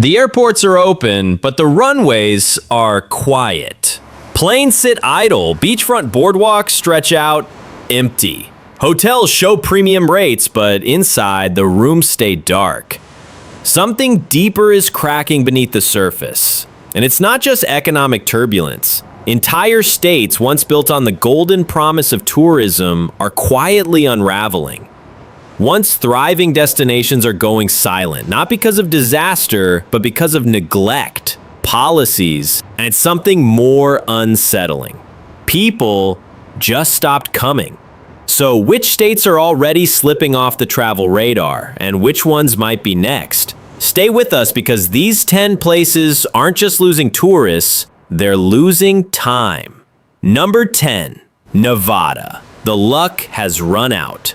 The airports are open, but the runways are quiet. Planes sit idle, beachfront boardwalks stretch out empty. Hotels show premium rates, but inside, the rooms stay dark. Something deeper is cracking beneath the surface. And it's not just economic turbulence. Entire states, once built on the golden promise of tourism, are quietly unraveling. Once thriving destinations are going silent, not because of disaster, but because of neglect, policies, and something more unsettling. People just stopped coming. So which states are already slipping off the travel radar, and which ones might be next? Stay with us because these 10 places aren't just losing tourists, they're losing time. Number 10, Nevada. The luck has run out.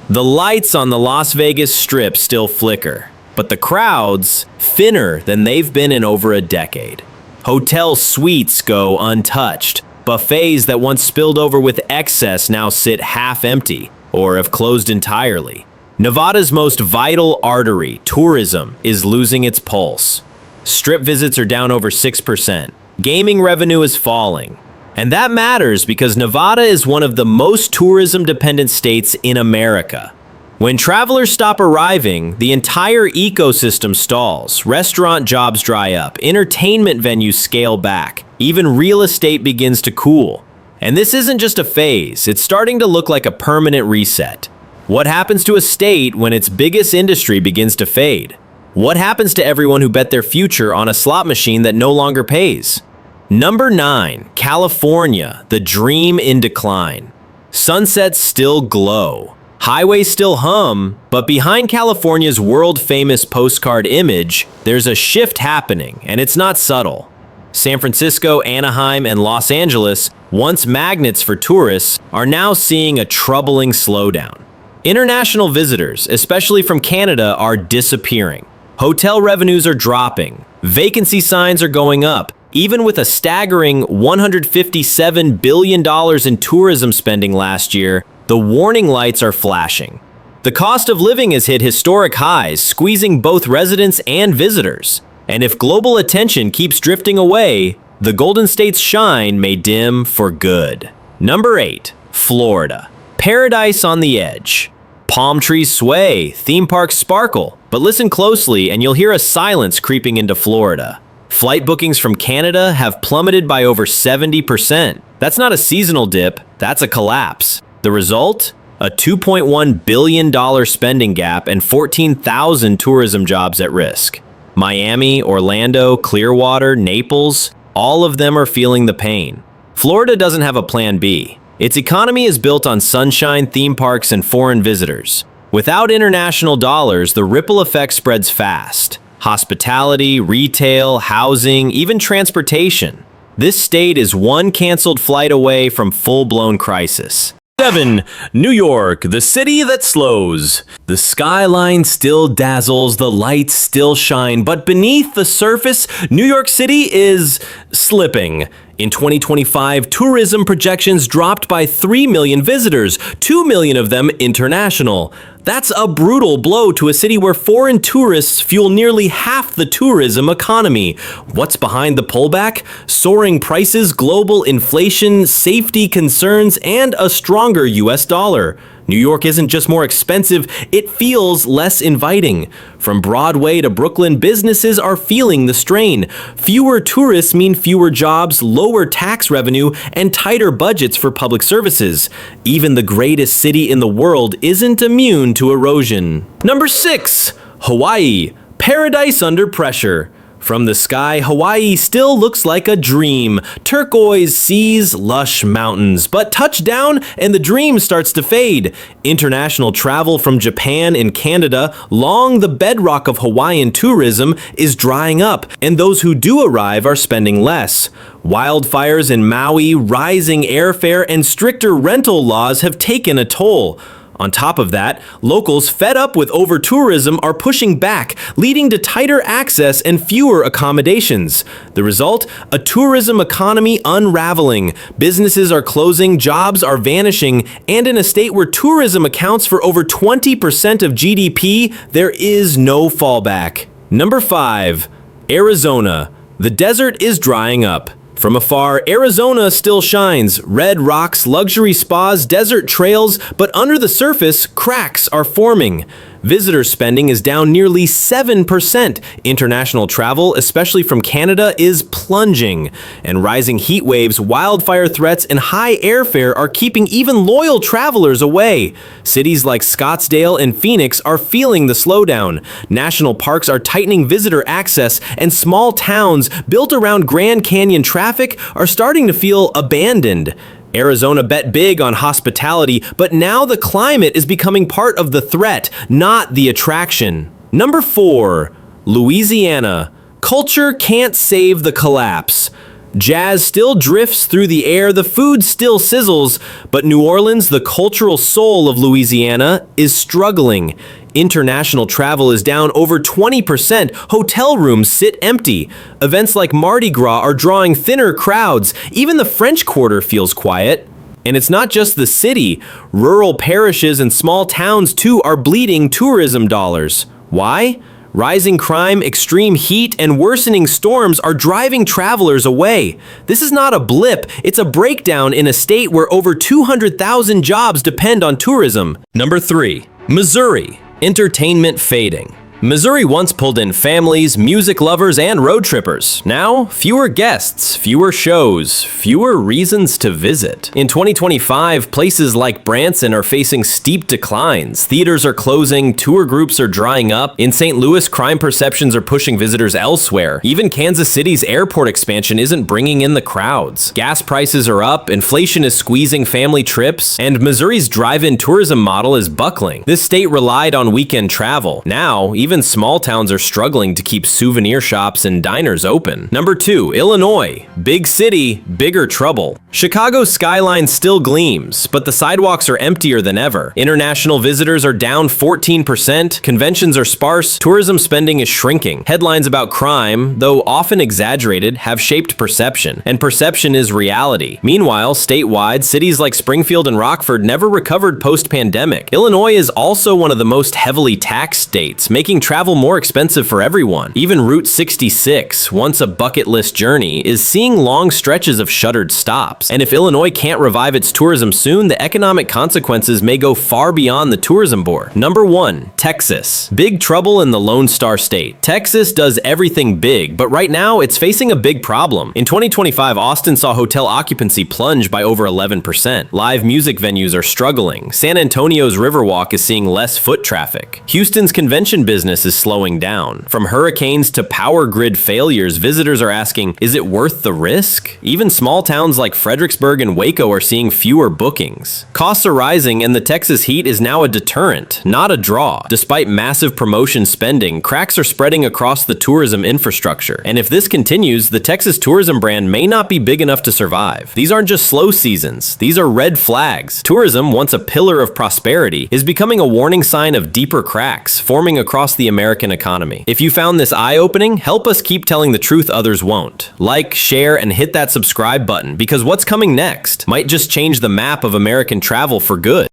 The lights on the Las Vegas Strip still flicker, but the crowds thinner than they've been in over a decade. Hotel suites go untouched. Buffets that once spilled over with excess now sit half empty or have closed entirely. Nevada's most vital artery, tourism, is losing its pulse. Strip visits are down over 6%. Gaming revenue is falling. And that matters because Nevada is one of the most tourism-dependent states in America. When travelers stop arriving, the entire ecosystem stalls. Restaurant jobs dry up, entertainment venues scale back, even real estate begins to cool. And this isn't just a phase, it's starting to look like a permanent reset. What happens to a state when its biggest industry begins to fade? What happens to everyone who bet their future on a slot machine that no longer pays? Number 9, California, the dream in decline. Sunsets still glow. Highways still hum, but behind California's world-famous postcard image, there's a shift happening, and it's not subtle. San Francisco, Anaheim, and Los Angeles, once magnets for tourists, are now seeing a troubling slowdown. International visitors, especially from Canada, are disappearing. Hotel revenues are dropping. Vacancy signs are going up. Even with a staggering $157 billion in tourism spending last year, the warning lights are flashing. The cost of living has hit historic highs, squeezing both residents and visitors. And if global attention keeps drifting away, the Golden State's shine may dim for good. Number 8, Florida. Paradise on the edge. Palm trees sway, theme parks sparkle, but listen closely and you'll hear a silence creeping into Florida. Flight bookings from Canada have plummeted by over 70%. That's not a seasonal dip, that's a collapse. The result? A $2.1 billion spending gap and 14,000 tourism jobs at risk. Miami, Orlando, Clearwater, Naples, all of them are feeling the pain. Florida doesn't have a plan B. Its economy is built on sunshine, theme parks, and foreign visitors. Without international dollars, the ripple effect spreads fast. Hospitality, retail, housing, even transportation. This state is one canceled flight away from full-blown crisis. 7. New York, the city that slows. The skyline still dazzles, the lights still shine, but beneath the surface, New York City is slipping. In 2025, tourism projections dropped by 3 million visitors, 2 million of them international. That's a brutal blow to a city where foreign tourists fuel nearly half the tourism economy. What's behind the pullback? Soaring prices, global inflation, safety concerns, and a stronger US dollar. New York isn't just more expensive, it feels less inviting. From Broadway to Brooklyn, businesses are feeling the strain. Fewer tourists mean fewer jobs, lower tax revenue, and tighter budgets for public services. Even the greatest city in the world isn't immune to erosion. Number 6, Hawaii, paradise under pressure. From the sky, Hawaii still looks like a dream. Turquoise seas, lush mountains. But touchdown and the dream starts to fade. International travel from Japan and Canada, long the bedrock of Hawaiian tourism, is drying up, and those who do arrive are spending less. Wildfires in Maui, rising airfare, and stricter rental laws have taken a toll. On top of that, locals fed up with over-tourism are pushing back, leading to tighter access and fewer accommodations. The result? A tourism economy unraveling. Businesses are closing, jobs are vanishing, and in a state where tourism accounts for over 20% of GDP, there is no fallback. Number 5. Arizona. The desert is drying up. From afar, Arizona still shines. Red rocks, luxury spas, desert trails, but under the surface, cracks are forming. Visitor spending is down nearly 7%. International travel, especially from Canada, is plunging. And rising heat waves, wildfire threats, and high airfare are keeping even loyal travelers away. Cities like Scottsdale and Phoenix are feeling the slowdown. National parks are tightening visitor access, and small towns built around Grand Canyon traffic are starting to feel abandoned. Arizona bet big on hospitality, but now the climate is becoming part of the threat, not the attraction. Number 4, Louisiana. Culture can't save the collapse. Jazz still drifts through the air, the food still sizzles, but New Orleans, the cultural soul of Louisiana, is struggling. International travel is down over 20%. Hotel rooms sit empty. Events like Mardi Gras are drawing thinner crowds. Even the French Quarter feels quiet. And it's not just the city. Rural parishes and small towns too are bleeding tourism dollars. Why? Rising crime, extreme heat, and worsening storms are driving travelers away. This is not a blip, it's a breakdown in a state where over 200,000 jobs depend on tourism. Number 3, Missouri. Entertainment fading. Missouri once pulled in families, music lovers, and road trippers. Now, fewer guests, fewer shows, fewer reasons to visit. In 2025, places like Branson are facing steep declines. Theaters are closing, tour groups are drying up. In St. Louis, crime perceptions are pushing visitors elsewhere. Even Kansas City's airport expansion isn't bringing in the crowds. Gas prices are up, inflation is squeezing family trips, and Missouri's drive-in tourism model is buckling. This state relied on weekend travel. Now, even small towns are struggling to keep souvenir shops and diners open. Number 2, Illinois. Big city, bigger trouble. Chicago's skyline still gleams, but the sidewalks are emptier than ever. International visitors are down 14%, conventions are sparse, tourism spending is shrinking. Headlines about crime, though often exaggerated, have shaped perception, and perception is reality. Meanwhile, statewide, cities like Springfield and Rockford never recovered post-pandemic. Illinois is also one of the most heavily taxed states, making travel more expensive for everyone. Even Route 66, once a bucket list journey, is seeing long stretches of shuttered stops. And if Illinois can't revive its tourism soon, the economic consequences may go far beyond the tourism board. Number 1, Texas. Big trouble in the Lone Star State. Texas does everything big, but right now it's facing a big problem. In 2025, Austin saw hotel occupancy plunge by over 11%. Live music venues are struggling. San Antonio's Riverwalk is seeing less foot traffic. Houston's convention business is slowing down. From hurricanes to power grid failures, visitors are asking, is it worth the risk? Even small towns like Fredericksburg and Waco are seeing fewer bookings. Costs are rising, and the Texas heat is now a deterrent, not a draw. Despite massive promotion spending, cracks are spreading across the tourism infrastructure. And if this continues, the Texas tourism brand may not be big enough to survive. These aren't just slow seasons, these are red flags. Tourism, once a pillar of prosperity, is becoming a warning sign of deeper cracks forming across the American economy. If you found this eye-opening, help us keep telling the truth others won't. Like, share, and hit that subscribe button, because what's coming next might just change the map of American travel for good.